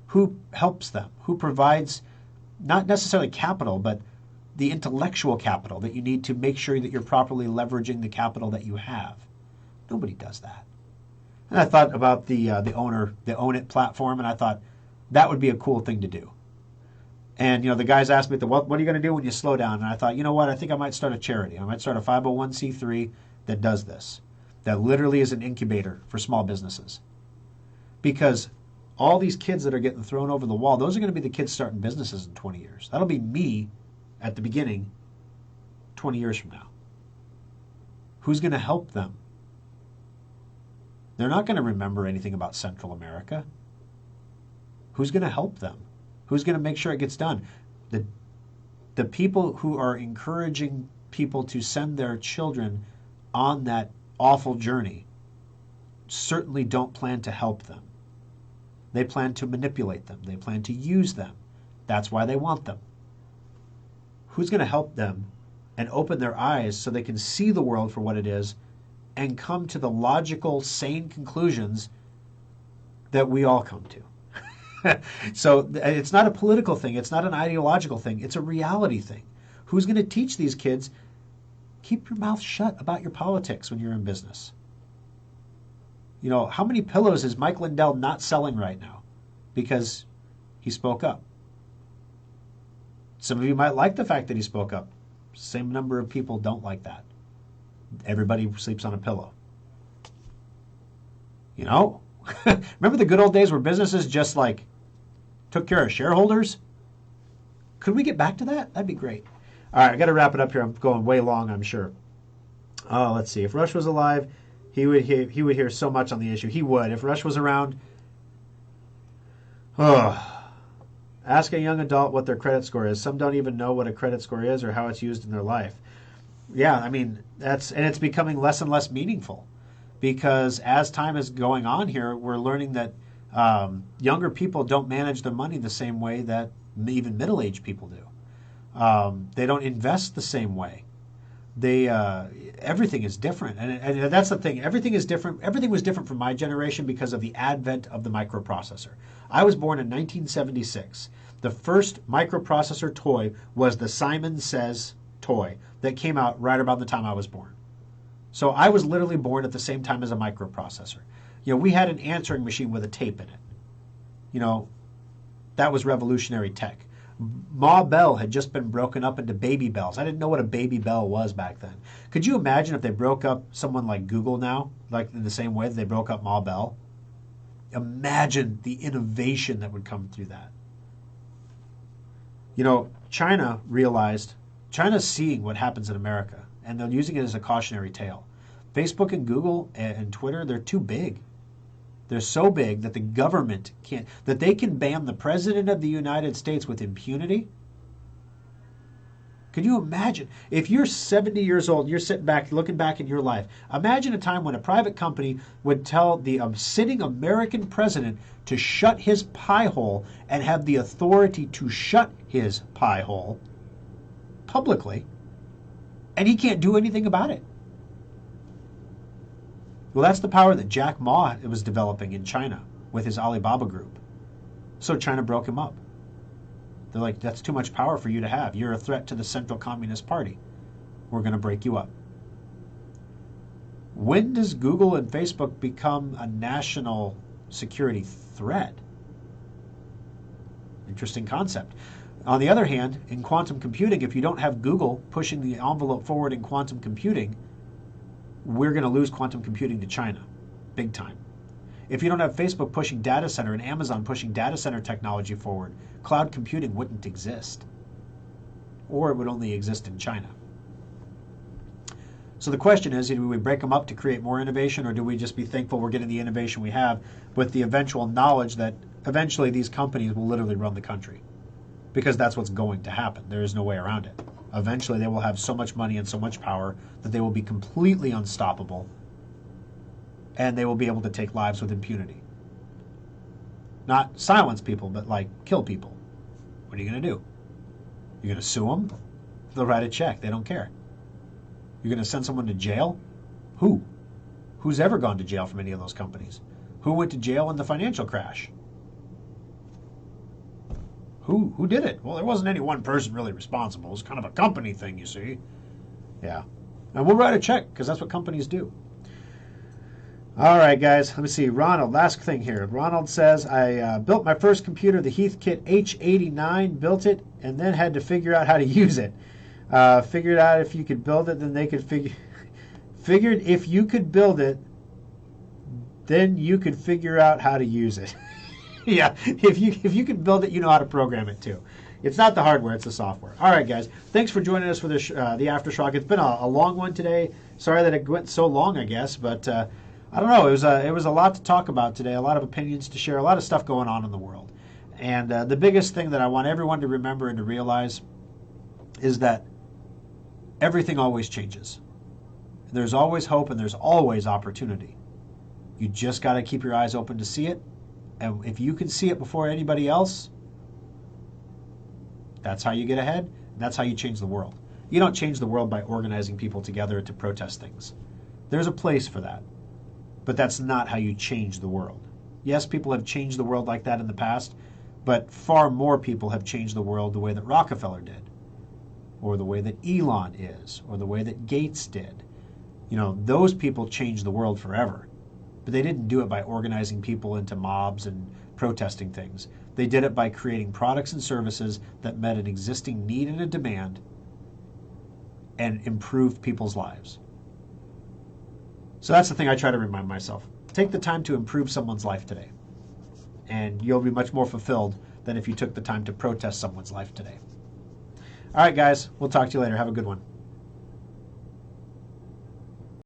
Who helps them? Who provides not necessarily capital, but the intellectual capital that you need to make sure that you're properly leveraging the capital that you have? Nobody does that. And I thought about the Own It platform, and I thought that would be a cool thing to do. And the guys asked me, what are you going to do when you slow down? And I thought, you know what? I think I might start a charity. I might start a 501c3 that does this, that literally is an incubator for small businesses. Because all these kids that are getting thrown over the wall, those are going to be the kids starting businesses in 20 years. That'll be me at the beginning 20 years from now. Who's going to help them? They're not going to remember anything about Central America. Who's going to help them? Who's going to make sure it gets done? The people who are encouraging people to send their children on that awful journey certainly don't plan to help them. They plan to manipulate them. They plan to use them. That's why they want them. Who's going to help them and open their eyes so they can see the world for what it is and come to the logical, sane conclusions that we all come to? So it's not a political thing. It's not an ideological thing. It's a reality thing. Who's going to teach these kids? Keep your mouth shut about your politics when you're in business. How many pillows is Mike Lindell not selling right now because he spoke up? Some of you might like the fact that he spoke up. Same number of people don't like that. Everybody sleeps on a pillow. Remember the good old days where businesses just took care of shareholders? Could we get back to that? That'd be great. All right, I got to wrap it up here. I'm going way long, I'm sure. Let's see. If Rush was alive, he would hear so much on the issue. He would. If Rush was around, Ask a young adult what their credit score is. Some don't even know what a credit score is or how it's used in their life. Yeah, I mean, and it's becoming less and less meaningful because as time is going on here, we're learning that younger people don't manage their money the same way that even middle-aged people do. They don't invest the same way. Everything is different, and that's the thing. Everything is different. Everything was different from my generation because of the advent of the microprocessor. I was born in 1976. The first microprocessor toy was the Simon Says toy that came out right about the time I was born. So I was literally born at the same time as a microprocessor. We had an answering machine with a tape in it. That was revolutionary tech. Ma Bell had just been broken up into Baby Bells. I didn't know what a Baby Bell was back then. Could you imagine if they broke up someone like Google now, like in the same way that they broke up Ma Bell? Imagine the innovation that would come through that. China's seeing what happens in America, and they're using it as a cautionary tale. Facebook and Google and Twitter, they're too big. They're so big that the government that they can ban the President of the United States with impunity. Can you imagine? If you're 70 years old, you're sitting back, looking back in your life. Imagine a time when a private company would tell the sitting American president to shut his pie hole and have the authority to shut his pie hole publicly, and he can't do anything about it. Well, that's the power that Jack Ma was developing in China with his Alibaba group. So China broke him up. They're like, that's too much power for you to have. You're a threat to the Central Communist Party. We're going to break you up. When does Google and Facebook become a national security threat? Interesting concept. On the other hand, in quantum computing, if you don't have Google pushing the envelope forward in quantum computing, we're going to lose quantum computing to China, big time. If you don't have Facebook pushing data center and Amazon pushing data center technology forward, cloud computing wouldn't exist. Or it would only exist in China. So the question is, do we break them up to create more innovation, or do we just be thankful we're getting the innovation we have with the eventual knowledge that eventually these companies will literally run the country? Because that's what's going to happen. There is no way around it. Eventually they will have so much money and so much power that they will be completely unstoppable, and they will be able to take lives with impunity. Not silence people, but like kill people. What are you going to do? You're going to sue them? They'll write a check. They don't care. You're going to send someone to jail? Who? Who's ever gone to jail from any of those companies? Who went to jail in the financial crash? Who did it? Well, there wasn't any one person really responsible. It was kind of a company thing, you see. Yeah. And we'll write a check because that's what companies do. All right, guys. Let me see. Ronald, last thing here. Ronald says, I built my first computer, the Heathkit H89, built it, and then had to figure out how to use it. Figured out if you could build it, then they could figured if you could build it, then you could figure out how to use it. Yeah, if you can build it, you know how to program it too. It's not the hardware, it's the software. All right, guys. Thanks for joining us for the After Schrock. It's been a long one today. Sorry that it went so long, I guess, but I don't know. It was a lot to talk about today, a lot of opinions to share, a lot of stuff going on in the world. And the biggest thing that I want everyone to remember and to realize is that everything always changes. There's always hope and there's always opportunity. You just got to keep your eyes open to see it. And if you can see it before anybody else, that's how you get ahead. And that's how you change the world. You don't change the world by organizing people together to protest things. There's a place for that. But that's not how you change the world. Yes, people have changed the world like that in the past, but far more people have changed the world the way that Rockefeller did, or the way that Elon is, or the way that Gates did. Those people changed the world forever. But they didn't do it by organizing people into mobs and protesting things. They did it by creating products and services that met an existing need and a demand and improved people's lives. So that's the thing I try to remind myself. Take the time to improve someone's life today, and you'll be much more fulfilled than if you took the time to protest someone's life today. All right, guys. We'll talk to you later. Have a good one.